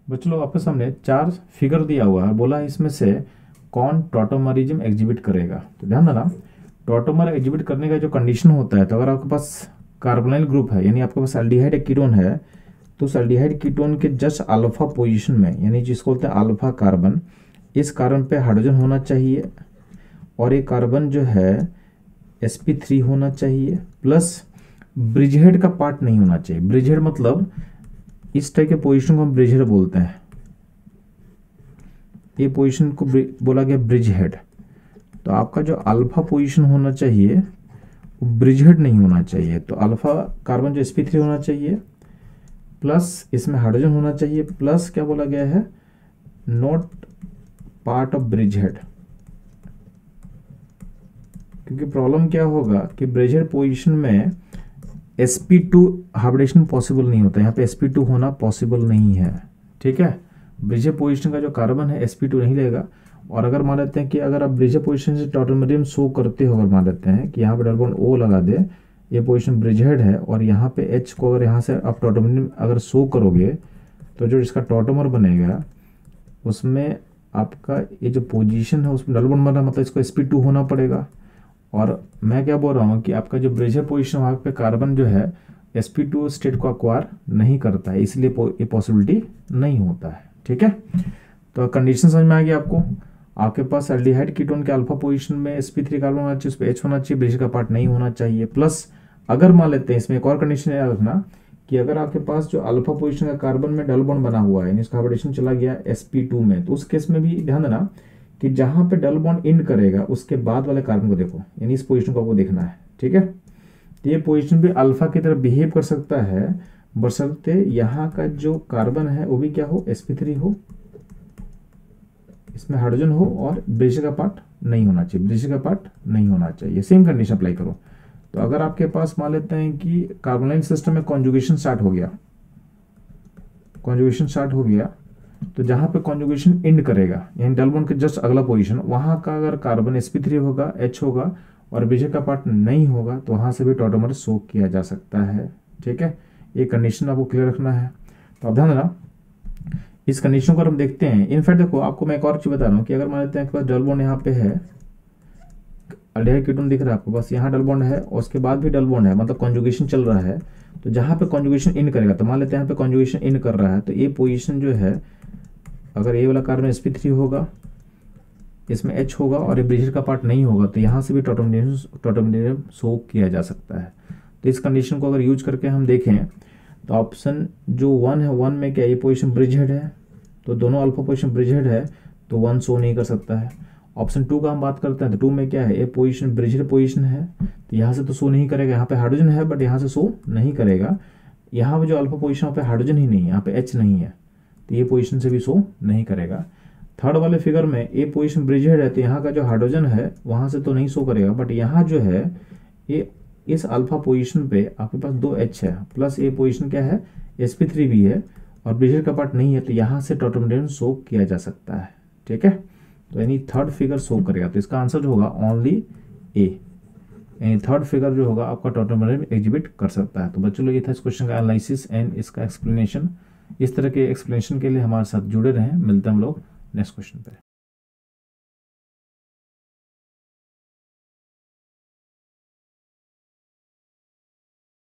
बच्चों लोग आपके सामने 4 फिगर दिया हुआ है, बोला है इसमें से कौन टॉटोमरिज्म एग्जिबिट करेगा। तो ध्यान देना, टॉटोमर एग्जिबिट करने का जो कंडीशन होता है, तो अगर आपके पास कार्बोनाइल ग्रुप है यानी आपके पास एल्डिहाइड एक कीटोन है, तो उस एल्डिहाइड कीटोन के जस्ट अल्फा पोजीशन में यानी जिसको बोलते हैं अल्फा कार्बन, इस कार्बन पे हाइड्रोजन होना चाहिए और ये कार्बन जो है sp3 होना चाहिए, प्लस ब्रिजहेड का पार्ट नहीं होना चाहिए। ब्रिजहेड मतलब इस टाइप के पोजीशन को हम ब्रिजहेड बोलते हैं, ये पोजीशन को बोला गया ब्रिजहेड। तो आपका जो अल्फा पोजीशन होना चाहिए वो ब्रिजहेड नहीं होना चाहिए। तो अल्फा कार्बन जो sp3 होना चाहिए, प्लस इसमें हाइड्रोजन होना चाहिए, प्लस क्या बोला गया है, नॉट पार्ट ऑफ ब्रिजहेड। क्योंकि प्रॉब्लम क्या होगा कि ब्रिजहेड पोजीशन में sp2 हाइब्रिडेशन पॉसिबल नहीं होता, यहाँ पे sp2 होना पॉसिबल नहीं है। ठीक है, ब्रिजहेड पोजीशन का जो कार्बन है sp2 नहीं लेगा। और अगर मान लेते हैं कि अगर आप ब्रिजहेड पोजीशन से टॉटोमरियम शो करते हो, अगर मान लेते हैं कि यहाँ पे डबल बॉन्ड O लगा दे, ये पोजीशन ब्रिजहेड है और यहाँ पे H को अगर यहाँ से आप टॉटोमरियम अगर शो करोगे, तो जो इसका टॉटोमर बनेगा उसमें आपका ये जो पोजीशन है उसमें डबल बॉन्ड बना, मतलब इसको sp2 होना पड़ेगा। और मैं क्या बोल रहा हूँ कि आपका जो ब्रिजहेड पोजीशन वहाँ पे कार्बन जो है sp2 स्टेट को अक्वायर नहीं करता है, इसलिए ये पॉसिबिलिटी नहीं होता है। ठीक है, तो कंडीशन समझ में आ गया आपको। आपके पास एल्डिहाइड कीटोन के अल्फा पोजीशन में sp3 कार्बन होना चाहिए, उस पर H होना चाहिए, ब्रिज का पार्ट नहीं होना चाहिए। प्लस अगर मान लेते हैं, इसमें एक और कंडीशन याद रखना कि अगर आपके पास जो अल्फा पोजीशन का कार्बन में डबल बॉन्ड बना हुआ है, इसका हाइब्रिडेशन चला गया sp2 में, तो उस केस में भी ध्यान देना कि जहां पे डबल बॉन्ड एंड करेगा उसके बाद वाले कार्बन को देखो, यानी इस पोजीशन को आपको देखना है। ठीक है, तो ये पोजीशन भी अल्फा की तरह बिहेव कर सकता है, बशर्ते यहाँ का जो कार्बन है वो भी क्या हो, sp3 हो, इसमें हाइड्रोजन हो और ब्रिज का पार्ट नहीं होना चाहिए, ब्रिज का पार्ट नहीं होना चाहिए। सेम कंडीशन अप्लाई करो। तो अगर आपके पास मान लेते हैं कि कार्बोनाइल सिस्टम में कॉन्जुगेशन स्टार्ट हो गया, कॉन्जुगेशन स्टार्ट हो गया, तो जहां पे कॉन्जुगेशन एंड करेगा यानी डबल बॉन्ड के जस्ट अगला पोजीशन, वहां का अगर कार्बन sp3 होगा, H होगा और ब्रिज का पार्ट नहीं होगा, तो वहां से भी टॉटोमर शो किया जा सकता है। ठीक है, ये कंडीशन आपको क्लियर रखना है। तो अब ध्यान देना, इस कंडीशन को हम देखते हैं। इनफैक्ट देखो, आपको मैं एक और चीज बता रहा हूँ कि अगर मान लेते हैं कि डबल बॉन्ड यहाँ पे है, एल्डिहाइड कीटोन दिख रहा है आपको, बस यहाँ डबल बॉन्ड है और उसके बाद भी डबल बॉन्ड है, मतलब कॉन्जुगेशन चल रहा है। तो जहाँ पे कॉन्जुगेशन एंड करेगा, तो मान लेते हैं यहाँ पे कॉन्जुगेशन एंड कर रहा है, तो ये पोजीशन जो है, अगर ये वाला कार्बन sp3 होगा, इसमें H होगा और ये ब्रिज का पार्ट नहीं होगा, तो यहाँ से भी टॉटोमरियम शो किया जा सकता है। तो इस कंडीशन को अगर यूज करके हम देखें, तो ऑप्शन जो 1 है, 1 में क्या ये पोजीशन ब्रिजहेड है, तो दोनों अल्फा पोजीशन ब्रिजहेड है, तो 1 शो नहीं कर सकता है। ऑप्शन 2 का हम बात करते हैं, तो 2 में क्या है, ये पोजीशन ब्रिजहेड पोजीशन है, तो यहाँ से तो शो नहीं करेगा, यहाँ पे हाइड्रोजन है बट यहाँ से शो नहीं करेगा। यहाँ पे जो अल्फा पोजीशन वहाँ पे हाइड्रोजन ही नहीं है, यहाँ पे H नहीं है, तो ये पोजीशन से भी शो नहीं करेगा। थर्ड वाले फिगर में ये पोजीशन ब्रिजहेड है, तो यहाँ का जो हाइड्रोजन है वहाँ से तो नहीं शो करेगा, बट यहाँ जो है ये इस अल्फा पोजीशन पे आपके पास 2 H है, प्लस ये पोजीशन क्या है, sp3 भी है और ब्रिजहेड का पार्ट नहीं है, तो यहाँ से टॉटोमरियम शो किया जा सकता है। ठीक है, तो यानी थर्ड फिगर शो करेगा, तो इसका आंसर जो होगा ओनली ए, यानी थर्ड फिगर जो होगा आपका टॉटोमरियम एग्जिबिट कर सकता है। तो बच्चों लोग ये था इस क्वेश्चन का एनालिसिस एंड इसका एक्सप्लेनेशन। इस तरह के एक्सप्लेनेशन के लिए हमारे साथ जुड़े रहें। मिलते हैं हम लोग नेक्स्ट क्वेश्चन पे।